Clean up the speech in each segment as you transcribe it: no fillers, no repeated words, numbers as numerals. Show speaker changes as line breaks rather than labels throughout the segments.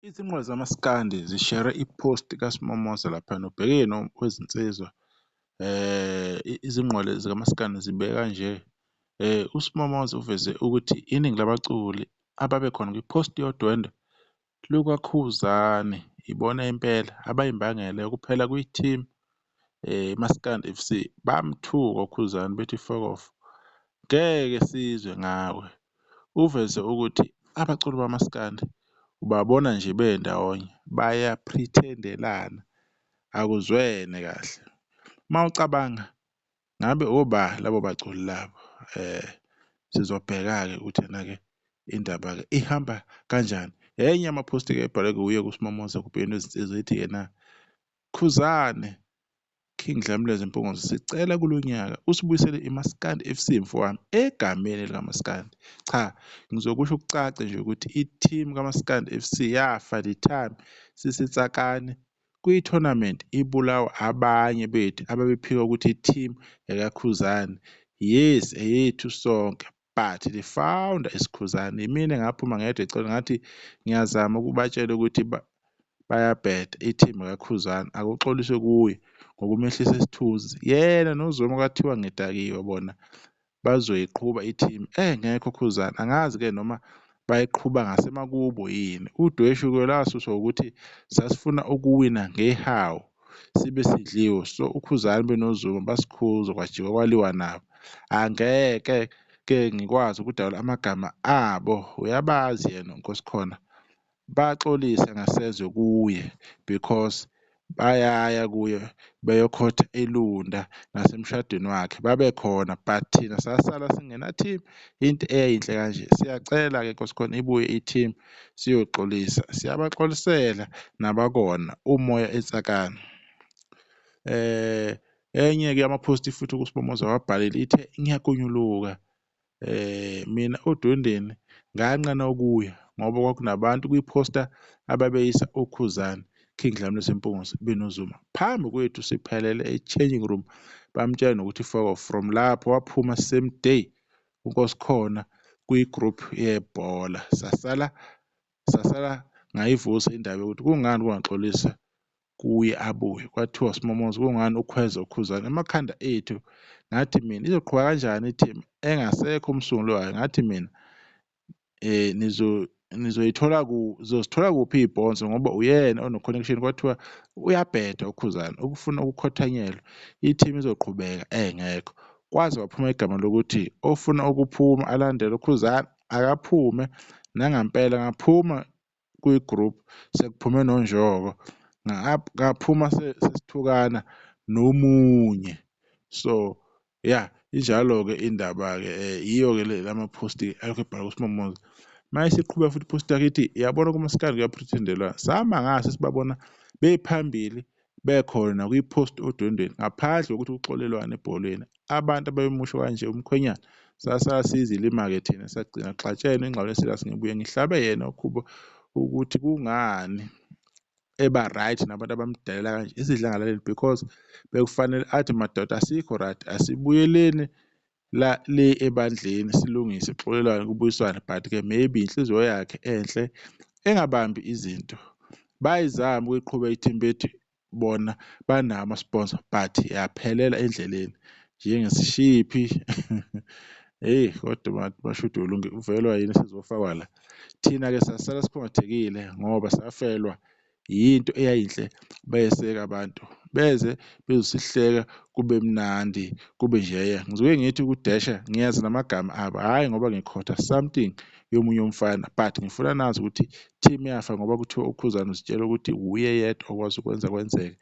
Izinqola zamaskandi zishere iphosti kaSimomoza laphana ubhekene kwezinsizwa. Izinqola zikamaskandi zibeka kanje. USimomoza uveze ukuthi iningi labaculi ababekhona kwiphosti yodwendwe lukaKhuzani ibona impela abayimbangela yokuphela kwi-team iMaskandi FC. Bamthuka uKhuzani bethi fuck off, ngeke sizwe ngawe. Uveze ukuthi abaculi bamaskandi ubabona nje bendawonye bayaprithendelana, akuzwene kahle. Mawucabanga ngabe oba labo baculi labo, sizobheka-ke ukuthi ena-ke indaba-ke ihamba kanjani. Enye yamaphosti-ke ebhalwe nguye kuSimomoza kubhekene nezinsizwa ethi-ke na, Khuzani King Dlamini Mpungose, sicela kulo nyaka usibuyisele iMaskandi FC mfowami egameni likaMaskandi. Cha, ngizokusho kucace nje ukuthi i-team kaMaskandi FC yafa the time siseTsakani kwi-tournament ibulawa abanye bethu ababephika ukuthi i-team ekaKhuzani yes eyethu sonke, but the founder is Khuzani. Yimina engaphuma ngedwa eceleni ngathi ngiyazama ukubatshela ukuthi bayabheda i-team kaKhuzani, akuxoliswe kuye ngokumehlisa isithunzi. Yena noZuma kwathiwa ngidakiwe bona bazoyiqhuba i-team engekho Khuzani. Angazi-ke noma bayiqhuba ngasemakubo yini. Udweshu-ke lwasuswa ukuthi sasifuna ukuwina ngehawu sibe sidliwe, so uKhuzani benoZuma basikhuza kwajika kwaliwa nabo. Angeke-ke ngikwazi ukudalula amagama abo, uyabazi yena Nkosikhona. Baxolise ngasezwe kuye because bayaya kuye beyokhotha elunda nasemshadweni wakhe babekhona, but thina sasala singena-team. Into eyayinhle kanje. Siyacela-ke Nkosikhona ibuye i-team siyoxolisa, siyabaxolisela nabakona umoya eTsakani. Enye-ke yamaphosti futhi kuSimomoza wabhalile ithe ngiyagonyuluka, mina odwendeni nganqena ukuya ngoba kwakunabantu kwiphosta ababeyisa uKhuzani King Dlamini Mpungose benoZuma phambi kwethu siphelele e-changing room, bamtshela nokuthi fuck off. From lapho waphuma same day uNkosikhona kwi-group yebhola. Sasala ngayivusa indaba yokuthi kungani kungaxolisa kuye abuye. Kwathiwa Simomoza kungani ukhweza uKhuzani emakhanda ethu. Ngathi mina izoqhuba kanjani i-team engasekho umsunguli wayo. Ngathi mina nizozithola kuphi iy'bhonzo ngoba uyena ono-connection. Kwathiwa uyabheda uKhuzani ukufuna ukukhothanyelwa, i-team izoqhubeka engekho. Kwaze waphuma igama lokuthi ofuna ukuphuma alandele uKhuzani akaphume. Nangempela ngaphuma kwi-group sekuphume noNjoko, ngaphuma sesithukana nomunye. So ya injalo-ke indaba-ke, yiyo-ke lamaphosti alokhu ebhalwa kuSimomoza. Mayesiqhubeka futhi iphosti yakhe ithi yabona kuMaskandi kuyaprithendelwana. Samangase sibabona bephambili bekhona kwi-post odwendweni ngaphandle kokuthi kuxolelwane ebholeni. Abantu ababemusho kanje umkhwenyana sasala sizilima-ke thina sagcina xatshene engxabeni eSilas. Ngibuye ngihlabe yena uKhubo ukuthi kungani eba-right nabantu abamdalela kanje isidlangalaleli, because bekufanele athi madoda asikho right, asibuyeleni le ebandleni silungise kuxolelwane kubuyiswane. But-ke maybe inhliziyo yakhe enhle engabambi izinto. Bayizama ukuyiqhuba i-team bethi bona banawo ama-sponsor but yaphelela endleleni njengesishiphi. Hheyi kodwa bashuthi uvelwa yini sizofakwa la. Thina-ke sasala sikhungathekile ngoba safelwa yinto eyayinhle. Bayeseka abantu beze bezosihleka kube mnandi kube njeya. Ngizoke ngithi ukudesha ngiyazi namagama abo, hhayi ngoba ngikhotha something yomunye umfana, but ngifuna nazi ukuthi team yafa ngoba kuthiwa uKhuzani usitshela ukuthi uye yedwa okwazi ukwenza kwenzeke.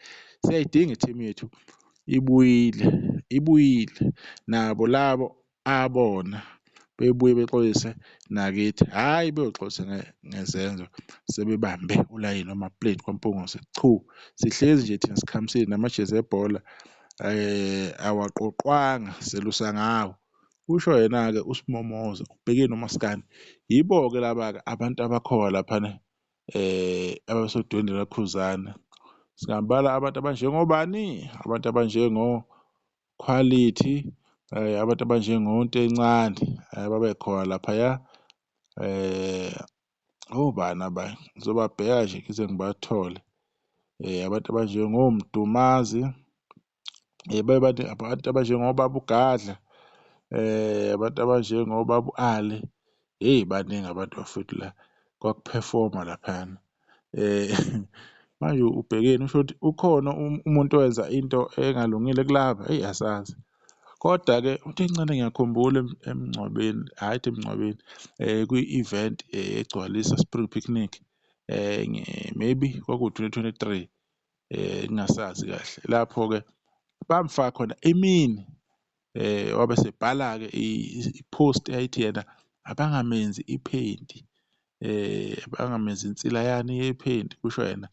Siyayidinga i-team yethu ibuyile nabo labo abona bebuye bexolise nakithi, hhayi beyoxolisa ngezenzo sebebambe ulayini wamaplate kwaMpungose. Chu, sihlezi nje thina sikhamisile namajezi ebhola awaqoqwanga selusa ngawo. Kusho yena-ke uSimomoza ubhekene noMaskandi. Yibo-ke laba-ke abantu abakhona laphana abasodwendweni laKhuzani. Singabala abantu abanjengobani, abantu abanjengoKhwalithi, abantu abanjengoNtencane babekhona laphaya. Obani abanye ngizobabheka nje ngize ngibathole. Abantu abanjengoMdumazi, abantu abanjengobaba uGadla, abantu abanjengobaba u-Ali. Baningi abantu bafethu la kwakuphefoma laphayana. Eh, manje ubhekeni usho ukuthi ukhona umuntu owenza into engalungile kulaba, asazi. Koda-ke into encane ngiyakhumbula emngcwabeni, hhayi ithi emngcwabeni, kwi-event egcwalisa Spring Picnic, maybe kwakuwu-2023, ngingasazi kahle. Lapho-ke bamfaka khona emini, wabe sebhala-ke i-post eyayithi yena abangamenzi iphenti, abangamenzi insilayani yephenti, kusho yena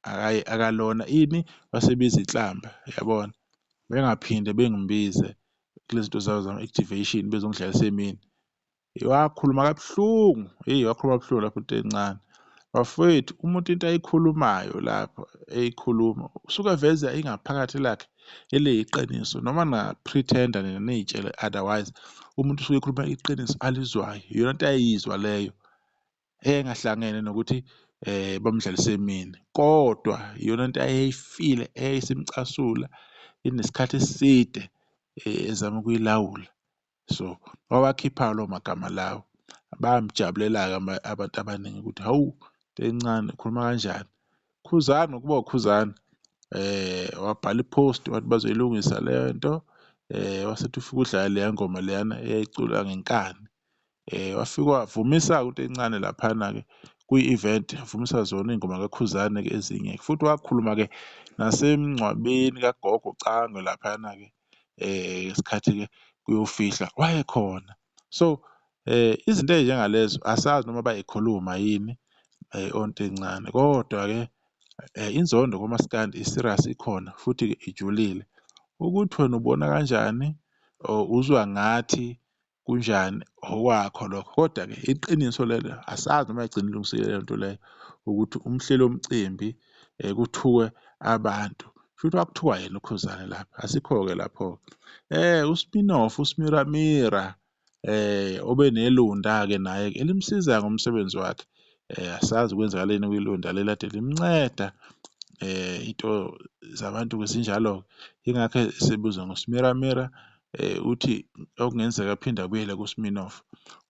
akalona ini, wasebiza inhlamba, yabona. Bengaphinde bengibize kulezi zinto zabo zama-activation bezongidlalisa emini. Wakhuluma kabuhlungu, wakhuluma kabuhlungu lapho into encane. Bafowethu, umuntu into ayikhulumayo lapho eyikhuluma usuke aveza ingaphakathi lakhe eliyiqiniso, noma na-pretender nina niy'tshele otherwise. Umuntu usuke ekhuluma iqiniso alizwayo, iyona nto ayizwa leyo engahlangene nokuthi bamdlalise emini, kodwa iyona nto ayeyifile eyayisimcasula inesikhathi eside ezama ukuyilawula. So wawakhipha-ke lawo magama lawo, bayamjabulela-ke abantu abaningi ukuthi hawu, into encane ukhuluma kanjani. Khuzani nokuba uKhuzani, wabhala i-post wathi bazoyilungisa leyo nto, wasethi ufike udlale leya ngoma leyana eyayiculwa ngenkani. Wafika wavumisa-ke into encane laphana-ke kwi-event, wavumisa zona iy'ngoma kaKhuzani-ke ezinye, futhi wakhuluma-ke nasemngcwabeni kagogo Cangwe laphayana-ke, ngesikhathi-ke kuyofihla wayekhona. So izinto ey'njengalezo asazi noma bayikhuluma yini onto encane, kodwa-ke inzondo kumaskandi i-serious, ikhona futhi-ke ijulile. Ukuthi wena ubona kanjani or uzwa ngathi kunjani okwakho lokho, koda-ke iqiniso lelo asazi noma yagcina ilungisile leyo nto leyo, ukuthi umhleli womcimbi kuthukwe abantu. Kushuthi kwakuthiwa yena uKhuzani lapho, asikho-ke lapho-ke. USminoff, uSmiramira, obe nelunda-ke naye-ke elimsizayo ngomsebenzi wakhe. Asazi kwenzakaleni kwilunda leli kade limnceda, into zabantu-ke zinjalo-ke, yingakho esebizwa ngoSmiramira. Uthi okungenzeka aphinde abuyele kuSminoff.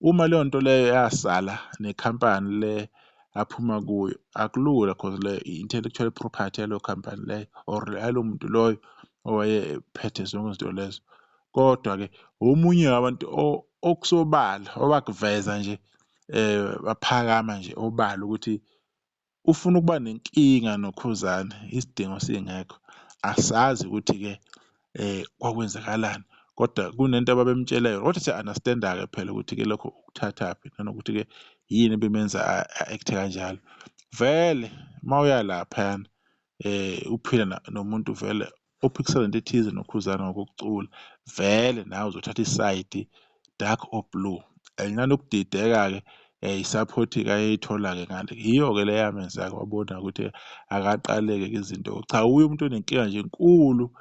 Uma leyo nto leyo yasala nekhampani le aphuma kuyo, akulula cause le i-intellectual property yaleyo khampani leyo or yalowo muntu loyo owayephethe zonke izinto lezo. Kodwa-ke omunye wabantu okusobala owakuveza nje, waphakama nje obala ukuthi ufuna ukuba nenkinga noKhuzani, isidingo singekho. Asazi ukuthi-ke kwakwenzakalani, kodwa kunento ababemtshela yona, kodwa siya-understand-a-ke phela ukuthi-ke lokho ukuthathaphi, nanokuthi-ke yini ebimenza a-act-e kanjalo. Vele uma uya laphayana uphila nomuntu vele ophikisana nento ethize noKhuzani ngokokucula, vele nawe uzothatha isayidi, dark or blue. And nanokudideka-ke i-support-ke ayeyithola-ke ngale, yiyo-ke le eyamenza-ke wabona ukuthi akaqaleke izinto. Cha, uye umuntu onenkinga nje enkulu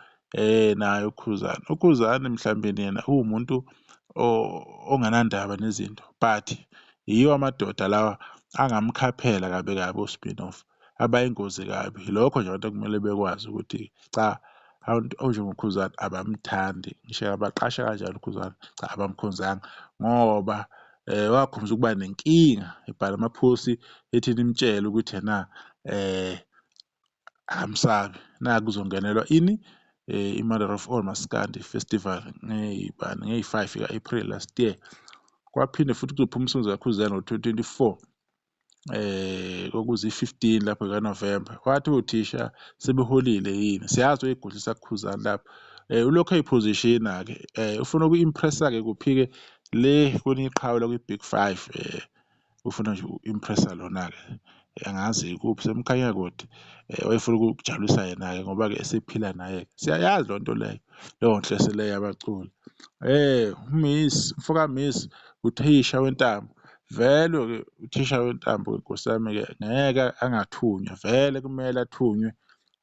naye uKhuzani. UKhuzani mhlawumbe yena uwumuntu onganandaba nezinto, but yiwo amadoda lawa angamkhaphela kabi kabi uSminoff, abayingozi kabi. Lokho nje abantu okumele bekwazi ukuthi cha, abantu onjengoKhuzani abamthandi, ngisho abaqasha kanjani uKhuzani, cha abamkhonzanga, ngoba wakhombisa ukuba nenkinga, ebhala amaphosi ethi nimtshele ukuthi ena akamsabi, naku kuzongenelwa ini, i-Mother of All Maskandi Festival ngey'5 zika-April last year. Kwaphinde futhi kuzophuma umsebenzi kaKhuzani ngo-2024, kwakuzi-15 lapho zikaNovember. Wathi othisha sebeholile yini, siyazi wayegudlisa kuKhuzani lapho. Ulokhu eyiphozishina-ke, ufuna uku-impressa-ke kuphi-ke le kwelinye iqhawe lakwi-Big 5, ufuna nje uku-impressa lona-ke, angazi ikuphi semkhanya kude, wayefuna ukujabulisa yena-ke ngoba-ke esephila naye. Siyayazi leyo nto leyo, leyo nhloso leyo yabaculi. Mfoko kaMiss, uthisha wentambo, vele-ke uthisha wentambo Nkosi yami-ke ngeke angathunywa, vele kumele athunywe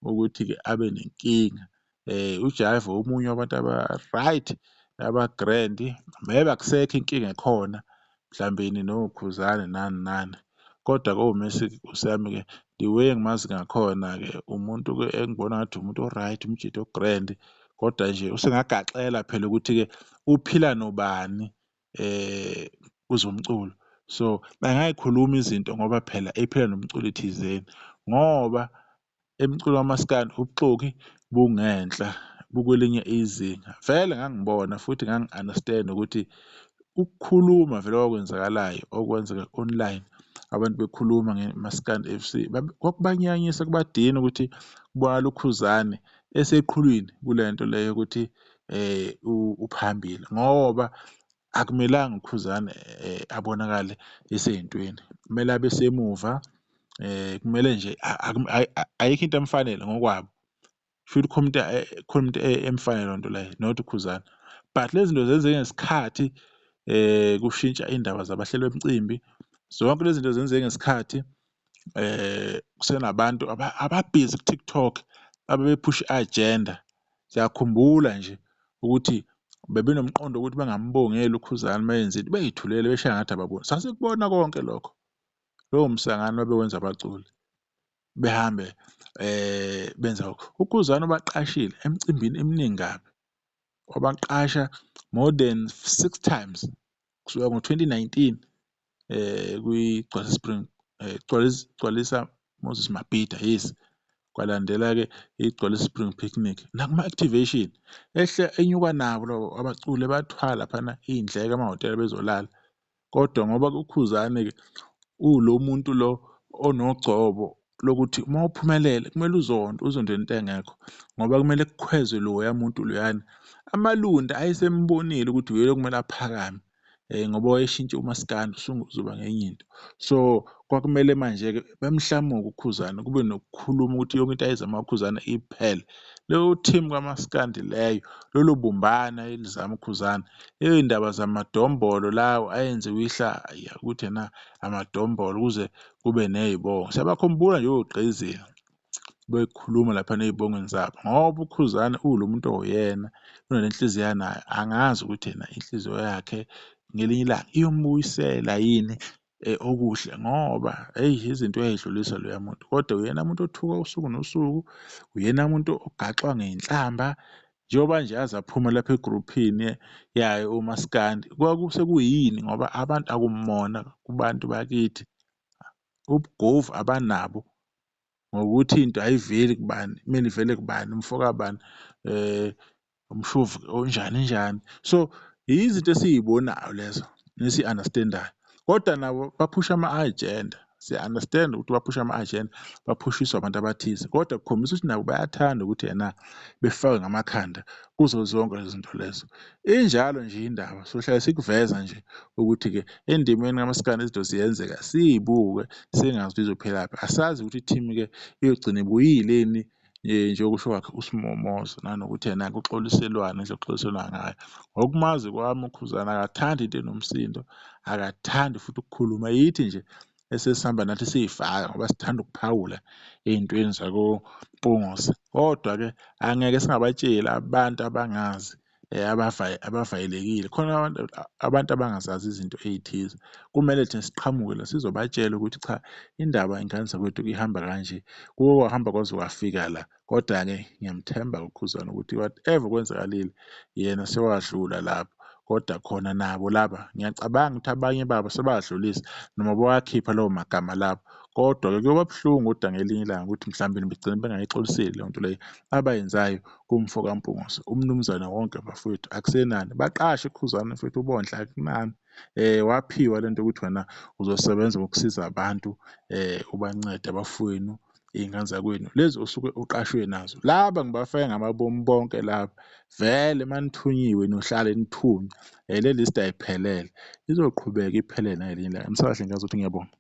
ukuthi-ke abe nenkinga. UJive omunye wabantu aba-right, aba-grand, maybe akusekho inkinga ekhona mhlawumbe noKhuzani nani nani, kodwa koMessi usami-ke the way engimazi ngakhona-ke umuntu-ke engibona ngathi umuntu o-right, umjidi o-grand, kodwa nje usengagaxela phela ukuthi-ke uphila nobani kwezomculo. So angayikhuluma izinto ngoba phela ephila nomculi thizeni, ngoba emculo kamaskandi ubuxoki bungenhla, bukwelinye izinga. Vele ngangibona futhi ngangi-understand ukuthi ukukhuluma vele okwenzakalayo okwenzeka online, abantu bekhuluma ngeMaskandi F_C kwakubanyanyisa kubadina ukuthi kubonakala uKhuzani eseqhulwini kule nto leyo yokuthi uphambili, ngoba akumelanga uKhuzani abonakale esey'ntweni, kumele abe semuva. Kumele nje ayikho into emfanele ngokwabo, kushuthi khona umuntu emfanele loo nto leyo, not uKhuzani. But lezi zinto zenzeke ngesikhathi kushintsha iy'ndaba zabahleli bemicimbi. Zonke lezi zinto zenzeke ngesikhathi kusenabantu ababhizi ku-TikTok ababephusha i-agenda. Siyakhumbula nje ukuthi bebenomqondo wokuthi bangambongeli uKhuzani mayenzile, bey'thulele beshaya ngathi ababoni. Sasikubona konke lokho, lowo msangano babewenza abaculi behambe benza uKhuzani ubaqashile emcimbini eminingi kabi, wabaqasha more than 6 times kusuka ngo-2019 kwi-Gcwalisespring, Gcwalisa Moses Mabhida, yes. Kwalandela-ke i-Gcwalisespring picnic nakuma-activation ehle enyuka nabo labo abaculi bathwala laphana iy'ndleko amahhotela bezolala. Kodwa ngoba uKhuzani-ke ulo muntu lo onogcobo lokuthi uma uphumelele kumele uzonde into engekho, ngoba kumele kukhwezwe loya muntu loyana. Amalunda ayesembonile ukuthi uyena okumele aphakame ngoba wayeshintshe umaskandi uzoba ngenye into. So kwakumele manje-ke bemhlamuke uKhuzani, kube nokukhuluma ukuthi yonke into ayizama uKhuzani iphele. Leyo team kamaskandi leyo, lolo bumbano ayelizama uKhuzani, iy'ndaba zamadombolo lawo ayenziwa ihlaya ukuthi ena amadombolo ukuze kube ney'bongo. Siyabakhumbula nje ogqizila bekhuluma laphana ey'bongweni zabo, ngoba uKhuzani ulo muntu oyena unale nhliziyo anayo. Angazi ukuthi yena inhliziyo yakhe ngelinye ilanga iyombuyisela yini okuhle, ngoba izinto uyay'dlulisa loya muntu, kodwa uyena muntu othuka usuku nosuku, uyena muntu ogaxwa ngey'nhlamba. Njengoba nje aze aphume lapha egruphini yayo umaskandi, sekuyini ngoba abantu akumona kubantu bakithi, ubugovu abanabo ngokuthi into ayiveli kubani, kumele ivele kubani, umfo kabani, umshovu onjani njani. So izinto esiy'bonayo lezo nesi-understand-ayo, kodwa nabo baphusha ama-agenda. Siya-understand ukuthi baphusha ama-agenda, baphushiswa abantu abathize, kodwa kukhombisa ukuthi nabo bayathanda ukuthi ena befakwe ngamakhanda kuzo zonke lezi zinto lezo. Injalo nje indaba, sohlala sikuveza nje ukuthi-ke endimeni kamaskandi izinto ziyenzeka, siy'buke singazi ukuthi izophelaphi. Asazi ukuthi i-team-ke iyogcina ibuyileni njengokusho kwakhe uSimomoza, nanokuthi yena kuxoliselwana nje kuxoliselwa ngayo. Ngokumazi kwami uKhuzani akathandi into enomsindo, akathandi futhi ukukhuluma. Yithi nje esesihamba nathi siy'faka ngoba sithanda ukuphawula ey'ntweni zakoMpungose, kodwa-ke angeke singabatsheli abantu abangazi abavayelekile. Khona abantu abangazazi izinto ey'thize, kumele thina siqhamuke la sizobatshela ukuthi cha, indaba ingane zakwethu ihamba kanje, kuke kwahamba kwaze kwafika la. Kodwa-ke ngiyamthemba uKhuzani ukuthi whatever okwenzakalile yena sewadlula lapho, kodwa khona nabo laba ngiyacabanga ukuthi abanye babo sebadlulisa noma bawakhipha lawo magama labo. Kodwa-ke kuyoba buhlungu kodwa ngelinye ilanga ukuthi mhlawumbe begcine bengayixoliseli leyo nto leyo abayenzayo kumfo kaMpungose. Umnumzane wonke bafowethu akusenani, baqashe uKhuzani mfethu ubondla akunani. Waphiwa lento ukuthi wena uzosebenza ngokusiza abantu, ubancede abafowenu, iy'ngane zakwenu lezi osuke uqashwe nazo. Laba ngibafake ngamabomu bonke laba, vele manithunyiwe nohlale nithunywa. Le list ayiphelele, izoqhubeka iphelele nangelinye ilanga. Msakahle ngiyazi ukuthi ngiyabonga.